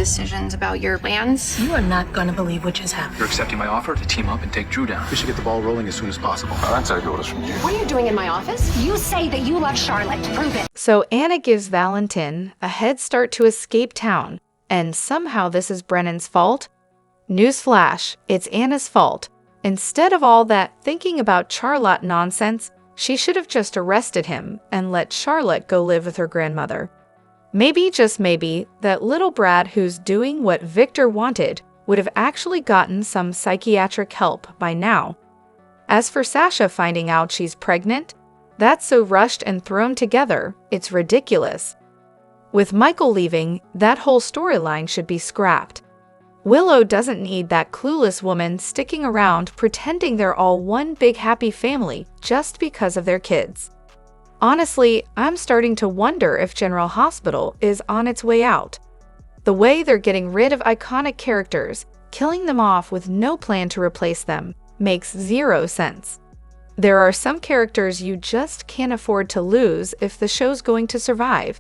decisions about your plans. You are not going to believe what just happened. You're accepting my offer to team up and take Drew down. We should get the ball rolling as soon as possible. I'll take orders from you. What are you doing in my office? You say that you love Charlotte. Prove it. So Anna gives Valentin a head start to escape town, and somehow this is Brennan's fault? Newsflash, it's Anna's fault. Instead of all that thinking about Charlotte nonsense, she should have just arrested him and let Charlotte go live with her grandmother. Maybe, just maybe, that little brat who's doing what Victor wanted would have actually gotten some psychiatric help by now. As for Sasha finding out she's pregnant, that's so rushed and thrown together, it's ridiculous. With Michael leaving, that whole storyline should be scrapped. Willow doesn't need that clueless woman sticking around pretending they're all one big happy family just because of their kids. Honestly, I'm starting to wonder if General Hospital is on its way out. The way they're getting rid of iconic characters, killing them off with no plan to replace them, makes zero sense. There are some characters you just can't afford to lose if the show's going to survive.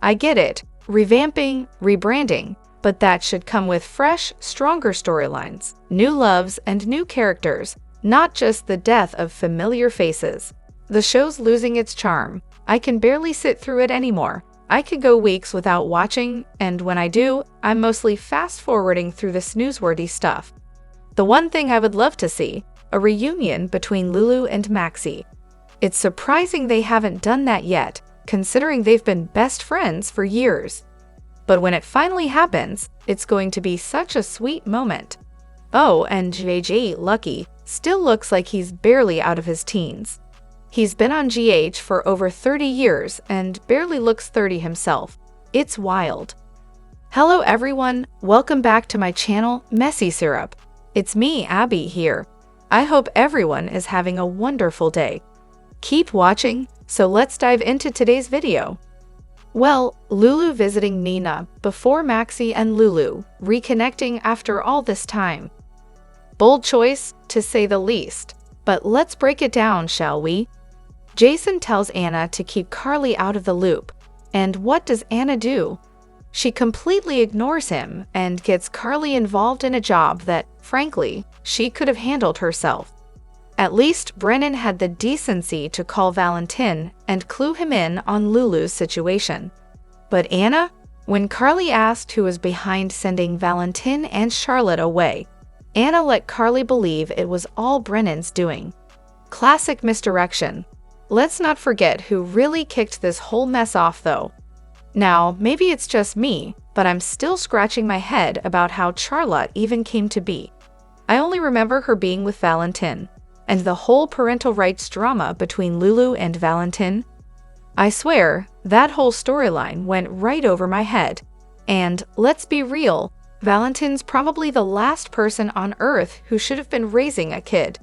I get it, revamping, rebranding, but that should come with fresh, stronger storylines, new loves, and new characters, not just the death of familiar faces. The show's losing its charm. I can barely sit through it anymore. I could go weeks without watching, and when I do, I'm mostly fast-forwarding through the snooze-worthy stuff. The one thing I would love to see, a reunion between Lulu and Maxie. It's surprising they haven't done that yet, considering they've been best friends for years. But when it finally happens, it's going to be such a sweet moment. Oh, and JJ, Lucky, still looks like he's barely out of his teens. He's been on GH for over 30 years and barely looks 30 himself. It's wild. Hello everyone, welcome back to my channel, Messy Syrup. It's me, Abby, here. I hope everyone is having a wonderful day. Keep watching, so let's dive into today's video. Well, Lulu visiting Nina before Maxie and Lulu reconnecting after all this time. Bold choice, to say the least. But let's break it down, shall we? Jason tells Anna to keep Carly out of the loop. And what does Anna do? She completely ignores him and gets Carly involved in a job that, frankly, she could have handled herself. At least Brennan had the decency to call Valentin and clue him in on Lulu's situation. But Anna? When Carly asked who was behind sending Valentin and Charlotte away, Anna let Carly believe it was all Brennan's doing. Classic misdirection. Let's not forget who really kicked this whole mess off, though. Now, maybe it's just me, but I'm still scratching my head about how Charlotte even came to be. I only remember her being with Valentin, and the whole parental rights drama between Lulu and Valentin. I swear, that whole storyline went right over my head. And, let's be real, Valentin's probably the last person on Earth who should have been raising a kid.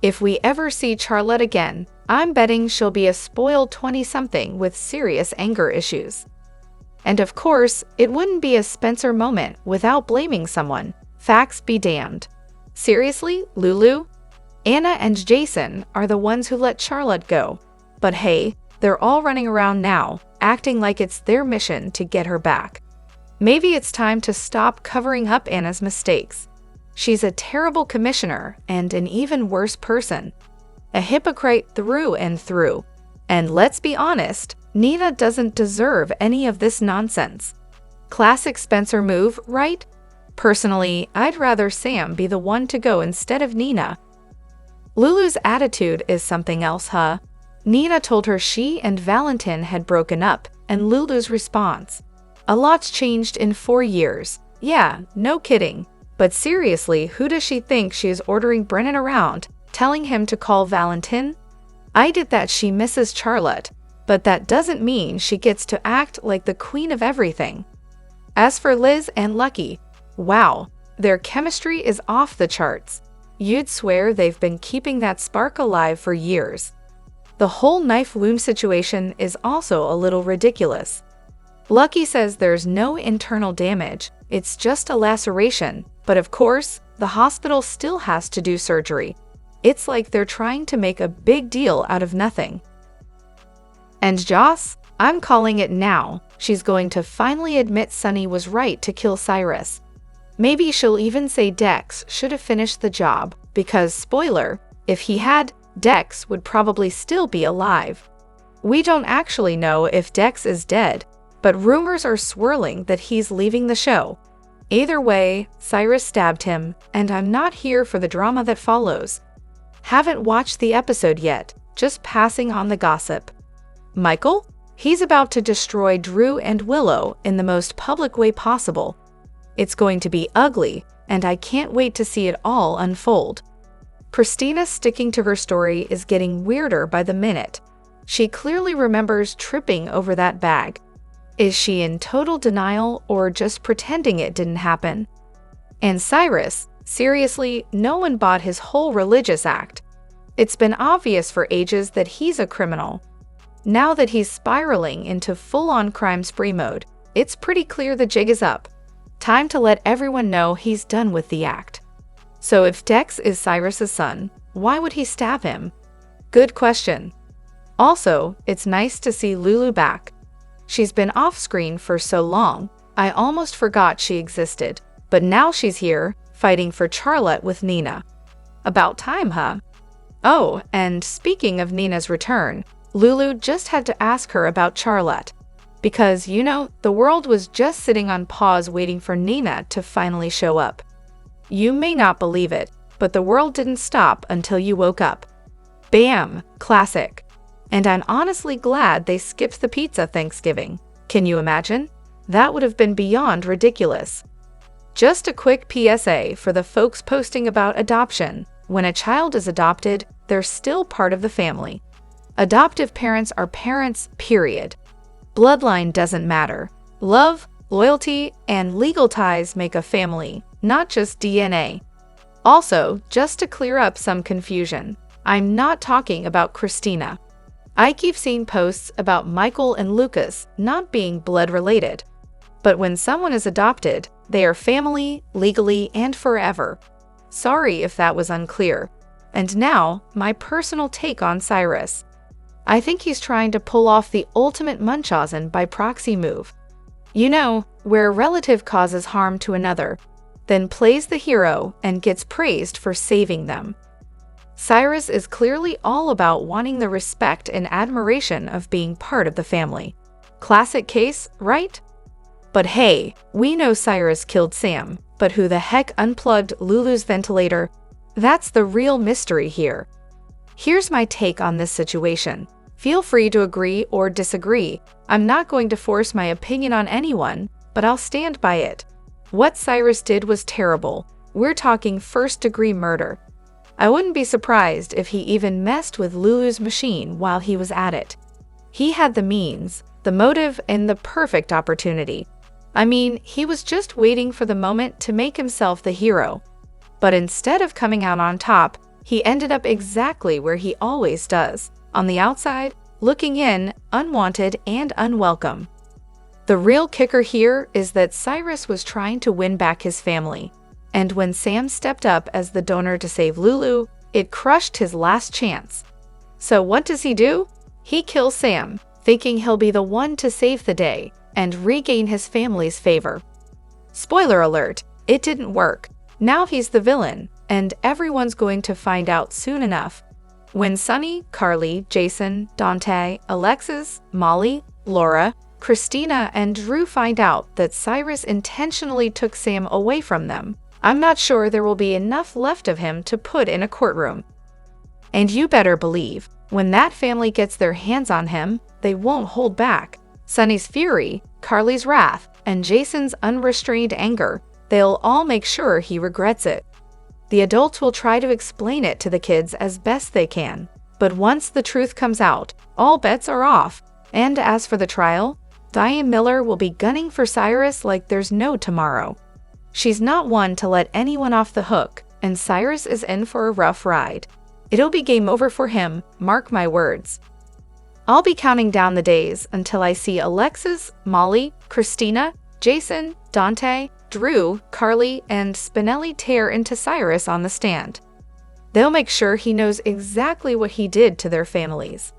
If we ever see Charlotte again, I'm betting she'll be a spoiled 20-something with serious anger issues. And of course, it wouldn't be a Spencer moment without blaming someone. Facts be damned. Seriously, Lulu? Anna and Jason are the ones who let Charlotte go. But hey, they're all running around now, acting like it's their mission to get her back. Maybe it's time to stop covering up Anna's mistakes. She's a terrible commissioner and an even worse person. A hypocrite through and through. And let's be honest, Nina doesn't deserve any of this nonsense. Classic Spencer move, right? Personally, I'd rather Sam be the one to go instead of Nina. Lulu's attitude is something else, huh? Nina told her she and Valentin had broken up, and Lulu's response: "A lot's changed in 4 years." Yeah, no kidding. But seriously, who does she think she is ordering Brennan around, telling him to call Valentin? I get that she misses Charlotte, but that doesn't mean she gets to act like the queen of everything. As for Liz and Lucky, wow, their chemistry is off the charts. You'd swear they've been keeping that spark alive for years. The whole knife wound situation is also a little ridiculous. Lucky says there's no internal damage, it's just a laceration, but of course, the hospital still has to do surgery. It's like they're trying to make a big deal out of nothing. And Joss? I'm calling it now. She's going to finally admit Sunny was right to kill Cyrus. Maybe she'll even say Dex should have finished the job, because, spoiler, if he had, Dex would probably still be alive. We don't actually know if Dex is dead, but rumors are swirling that he's leaving the show. Either way, Cyrus stabbed him, and I'm not here for the drama that follows. Haven't watched the episode yet, just passing on the gossip. Michael? He's about to destroy Drew and Willow in the most public way possible. It's going to be ugly, and I can't wait to see it all unfold. Christina sticking to her story is getting weirder by the minute. She clearly remembers tripping over that bag. Is she in total denial or just pretending it didn't happen? And Cyrus, seriously, no one bought his whole religious act. It's been obvious for ages that he's a criminal. Now that he's spiraling into full-on crime spree mode, it's pretty clear the jig is up. Time to let everyone know he's done with the act. So if Dex is Cyrus's son, why would he stab him? Good question. Also, it's nice to see Lulu back. She's been off-screen for so long, I almost forgot she existed, but now she's here, fighting for Charlotte with Nina. About time, huh? Oh, and speaking of Nina's return, Lulu just had to ask her about Charlotte. Because, the world was just sitting on pause waiting for Nina to finally show up. You may not believe it, but the world didn't stop until you woke up. Bam! Classic. And I'm honestly glad they skipped the pizza Thanksgiving. Can you imagine? That would have been beyond ridiculous. Just a quick PSA for the folks posting about adoption. When a child is adopted, they're still part of the family. Adoptive parents are parents, period. Bloodline doesn't matter. Love, loyalty, and legal ties make a family, not just DNA. Also, just to clear up some confusion, I'm not talking about Christina. I keep seeing posts about Michael and Lucas not being blood related. But when someone is adopted, they are family, legally, and forever. Sorry if that was unclear. And now, my personal take on Cyrus. I think he's trying to pull off the ultimate Munchausen by proxy move. Where a relative causes harm to another, then plays the hero and gets praised for saving them. Cyrus is clearly all about wanting the respect and admiration of being part of the family. Classic case, right? But hey, we know Cyrus killed Sam, but who the heck unplugged Lulu's ventilator? That's the real mystery here. Here's my take on this situation. Feel free to agree or disagree. I'm not going to force my opinion on anyone, but I'll stand by it. What Cyrus did was terrible. We're talking first-degree murder. I wouldn't be surprised if he even messed with Lulu's machine while he was at it. He had the means, the motive, and the perfect opportunity. I mean, he was just waiting for the moment to make himself the hero. But instead of coming out on top, he ended up exactly where he always does. On the outside, looking in, unwanted and unwelcome. The real kicker here is that Cyrus was trying to win back his family. And when Sam stepped up as the donor to save Lulu, it crushed his last chance. So what does he do? He kills Sam, thinking he'll be the one to save the day and regain his family's favor. Spoiler alert, it didn't work. Now he's the villain, and everyone's going to find out soon enough. When Sunny, Carly, Jason, Dante, Alexis, Molly, Laura, Christina, and Drew find out that Cyrus intentionally took Sam away from them, I'm not sure there will be enough left of him to put in a courtroom. And you better believe, when that family gets their hands on him, they won't hold back. Sunny's fury, Carly's wrath, and Jason's unrestrained anger, they'll all make sure he regrets it. The adults will try to explain it to the kids as best they can, but once the truth comes out, all bets are off. And as for the trial, Diane Miller will be gunning for Cyrus like there's no tomorrow. She's not one to let anyone off the hook, and Cyrus is in for a rough ride. It'll be game over for him, mark my words. I'll be counting down the days until I see Alexis, Molly, Christina, Jason, Dante, Drew, Carly, and Spinelli tear into Cyrus on the stand. They'll make sure he knows exactly what he did to their families.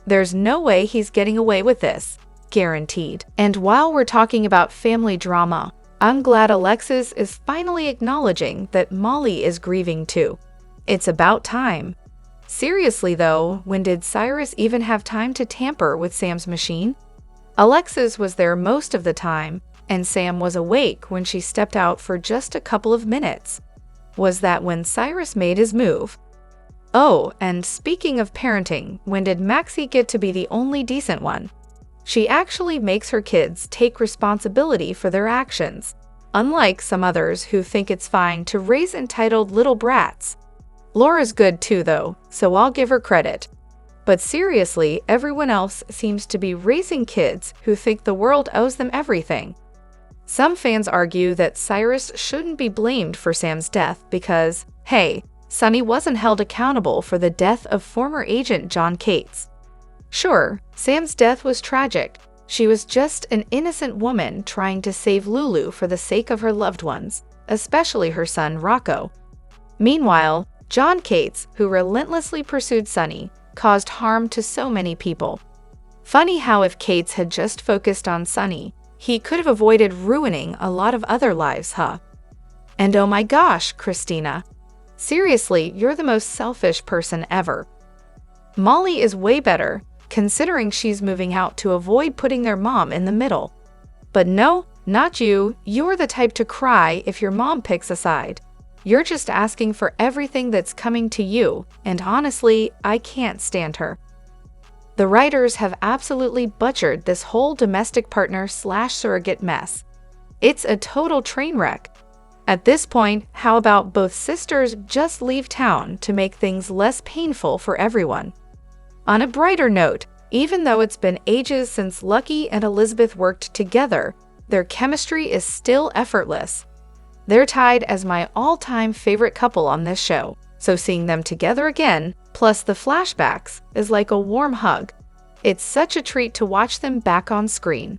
There's no way he's getting away with this. guaranteed. And while we're talking about family drama, I'm glad Alexis is finally acknowledging that Molly is grieving too. It's about time. Seriously though, when did Cyrus even have time to tamper with Sam's machine? Alexis was there most of the time, and Sam was awake when she stepped out for just a couple of minutes. Was that when Cyrus made his move? Oh, and speaking of parenting, when did Maxie get to be the only decent one? She actually makes her kids take responsibility for their actions, unlike some others who think it's fine to raise entitled little brats. Laura's good too though, so I'll give her credit. But seriously, everyone else seems to be raising kids who think the world owes them everything. Some fans argue that Cyrus shouldn't be blamed for Sam's death because, hey, Sonny wasn't held accountable for the death of former agent John Cates. Sure, Sam's death was tragic. She was just an innocent woman trying to save Lulu for the sake of her loved ones, especially her son Rocco. Meanwhile, John Cates, who relentlessly pursued Sonny, caused harm to so many people. Funny how if Cates had just focused on Sonny, he could have avoided ruining a lot of other lives, huh? And oh my gosh, Christina. Seriously, you're the most selfish person ever. Molly is way better, considering she's moving out to avoid putting their mom in the middle. But no, not you. You're the type to cry if your mom picks a side. You're just asking for everything that's coming to you, and honestly, I can't stand her. The writers have absolutely butchered this whole domestic partner/surrogate mess. It's a total train wreck. At this point, how about both sisters just leave town to make things less painful for everyone? On a brighter note, even though it's been ages since Lucky and Elizabeth worked together, their chemistry is still effortless. They're tied as my all-time favorite couple on this show, so seeing them together again, plus the flashbacks, is like a warm hug. It's such a treat to watch them back on screen.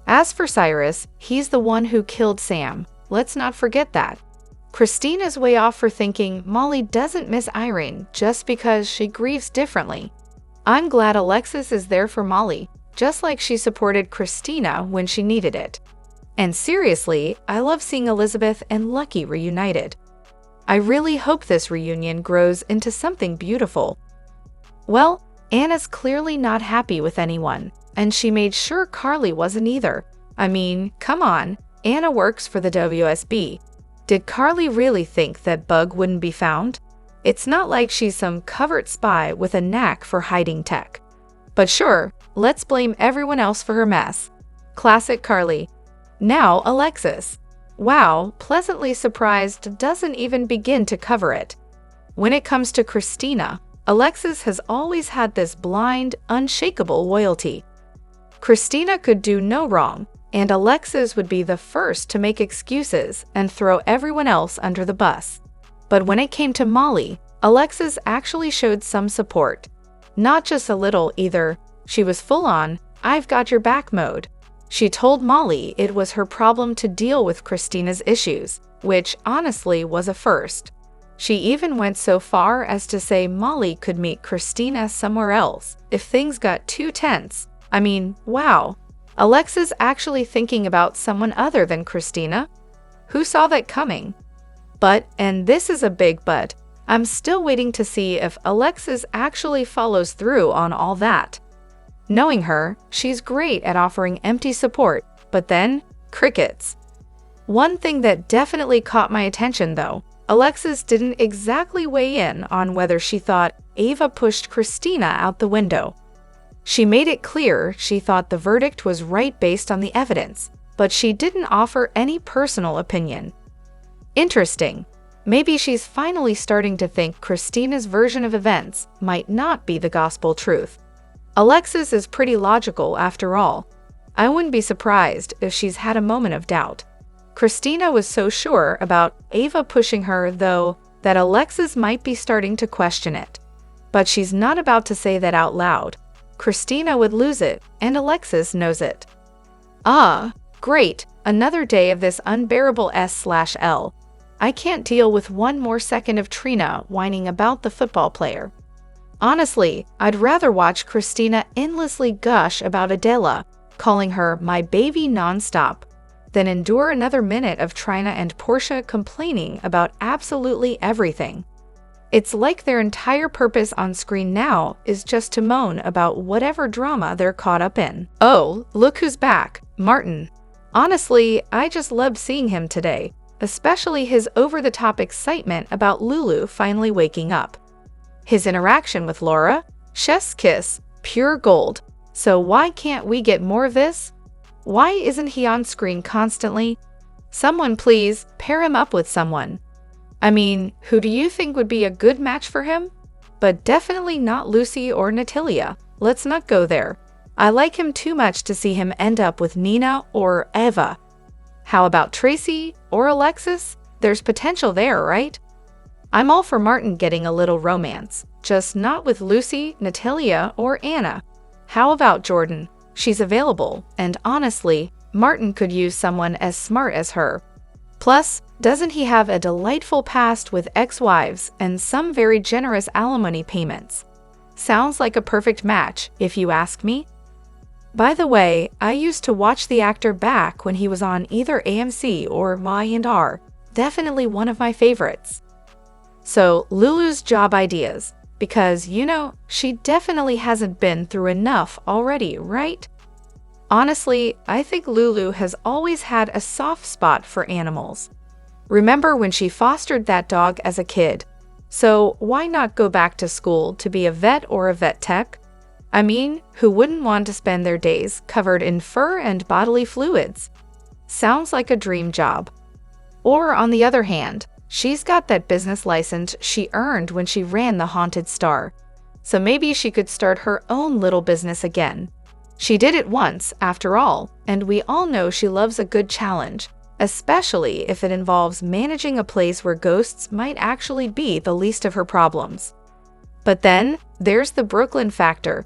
As for Cyrus, he's the one who killed Sam. Let's not forget that. Christina's way off for thinking Molly doesn't miss Irene just because she grieves differently. I'm glad Alexis is there for Molly, just like she supported Christina when she needed it. And seriously, I love seeing Elizabeth and Lucky reunited. I really hope this reunion grows into something beautiful. Well, Anna's clearly not happy with anyone, and she made sure Carly wasn't either. I mean, come on, Anna works for the WSB. Did Carly really think that Bug wouldn't be found? It's not like she's some covert spy with a knack for hiding tech. But sure, let's blame everyone else for her mess. Classic Carly. Now Alexis. Wow, pleasantly surprised doesn't even begin to cover it. When it comes to Christina, Alexis has always had this blind, unshakable loyalty. Christina could do no wrong, and Alexis would be the first to make excuses and throw everyone else under the bus. But when it came to Molly, Alexis actually showed some support. Not just a little either. She was full on, I've got your back mode. She told Molly it was her problem to deal with Christina's issues, which honestly was a first. She even went so far as to say Molly could meet Christina somewhere else if things got too tense. I mean, wow. Alexis actually thinking about someone other than Christina? Who saw that coming? But, and this is a big but, I'm still waiting to see if Alexis actually follows through on all that. Knowing her, she's great at offering empty support, but then, crickets. One thing that definitely caught my attention though, Alexis didn't exactly weigh in on whether she thought Ava pushed Christina out the window. She made it clear she thought the verdict was right based on the evidence, but she didn't offer any personal opinion. Interesting. Maybe she's finally starting to think Christina's version of events might not be the gospel truth. Alexis is pretty logical after all. I wouldn't be surprised if she's had a moment of doubt. Christina was so sure about Ava pushing her, though, that Alexis might be starting to question it. But she's not about to say that out loud. Christina would lose it, and Alexis knows it. Ah, great, another day of this unbearable S/L. I can't deal with one more second of Trina whining about the football player. Honestly, I'd rather watch Christina endlessly gush about Adela calling her my baby nonstop, then endure another minute of Trina and Portia complaining about absolutely everything. It's like their entire purpose on screen now is just to moan about whatever drama they're caught up in. Oh, look who's back, Martin. Honestly, I just loved seeing him today, especially his over-the-top excitement about Lulu finally waking up. His interaction with Laura, chef's kiss, pure gold. So why can't we get more of this? Why isn't he on screen constantly? Someone please pair him up with someone. I mean, who do you think would be a good match for him? But definitely not Lucy or Natalia. Let's not go there. I like him too much to see him end up with Nina or Eva. How about Tracy or Alexis? There's potential there, right? I'm all for Martin getting a little romance, just not with Lucy, Natalia, or Anna. How about Jordan? She's available, and honestly, Martin could use someone as smart as her. Plus, doesn't he have a delightful past with ex-wives and some very generous alimony payments? Sounds like a perfect match, if you ask me. By the way, I used to watch the actor back when he was on either AMC or Y&R. Definitely one of my favorites. So, Lulu's job ideas. Because, she definitely hasn't been through enough already, right? Honestly, I think Lulu has always had a soft spot for animals. Remember when she fostered that dog as a kid? So why not go back to school to be a vet or a vet tech? I mean, who wouldn't want to spend their days covered in fur and bodily fluids? Sounds like a dream job. Or on the other hand, she's got that business license she earned when she ran the Haunted Star. So maybe she could start her own little business again. She did it once, after all, and we all know she loves a good challenge, especially if it involves managing a place where ghosts might actually be the least of her problems. But then, there's the Brooklyn factor.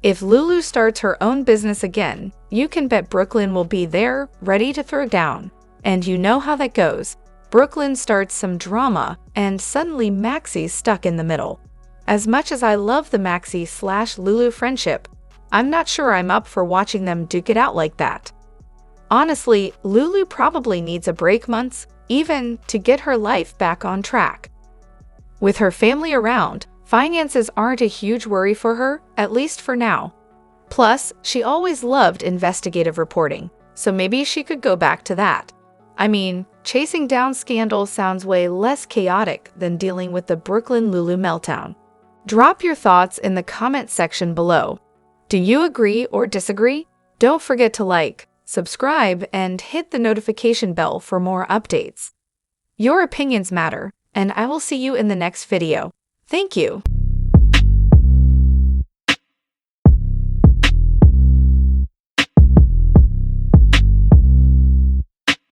If Lulu starts her own business again, you can bet Brooklyn will be there, ready to throw down. And you know how that goes. Brooklyn starts some drama, and suddenly Maxie's stuck in the middle. As much as I love the Maxie/Lulu friendship, I'm not sure I'm up for watching them duke it out like that. Honestly, Lulu probably needs a break months, even to get her life back on track. With her family around, finances aren't a huge worry for her, at least for now. Plus, she always loved investigative reporting, so maybe she could go back to that. I mean, chasing down scandals sounds way less chaotic than dealing with the Brooklyn Lulu meltdown. Drop your thoughts in the comment section below. Do you agree or disagree? Don't forget to like, subscribe, and hit the notification bell for more updates. Your opinions matter, and I will see you in the next video. Thank you.